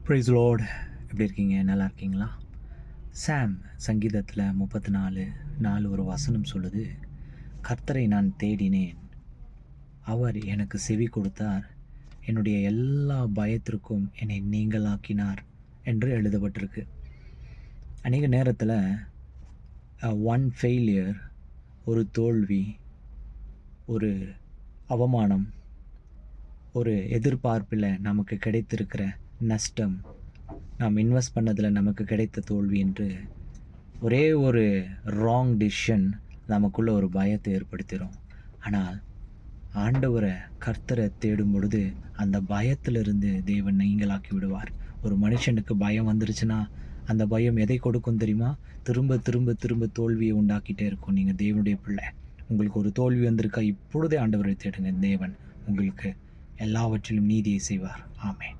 Price Lord. எப்படி இருக்கீங்க? நல்லா இருக்கீங்களா? சாம் சங்கீதத்தில் 34:4 ஒரு வசனம் சொல்லுது, கர்த்தரை நான் தேடினேன், அவர் எனக்கு செவி கொடுத்தார், என்னுடைய எல்லா பயத்திற்கும் என்னை நீங்களாக்கினார் என்று எழுதப்பட்டிருக்கு. அநேக நேரத்தில் ஒன் ஃபெயிலியர், ஒரு தோல்வி, ஒரு அவமானம், ஒரு எதிர்பார்ப்பில் நமக்கு கிடைத்திருக்கிற நஷ்டம், நாம் இன்வெஸ்ட் பண்ணதில் நமக்கு கிடைத்த தோல்வி என்று ஒரே ஒரு ராங் டிசிஷன் நமக்குள்ள ஒரு பயத்தை ஏற்படுத்திடும். ஆனால் ஆண்டவரை, கர்த்தரை தேடும் பொழுது அந்த பயத்திலிருந்து தேவன் நீங்களாக்கி விடுவார். ஒரு மனுஷனுக்கு பயம் வந்துருச்சுன்னா அந்த பயம் எதை கொடுக்கும் தெரியுமா? திரும்ப திரும்ப திரும்ப தோல்வியை உண்டாக்கிட்டே இருக்கும். நீங்கள் தேவனுடைய பிள்ளை, உங்களுக்கு ஒரு தோல்வி வந்திருக்கா, இப்பொழுதே ஆண்டவரை தேடுங்க. தேவன் உங்களுக்கு எல்லாவற்றிலும் நீதியை செய்வார். ஆமென்.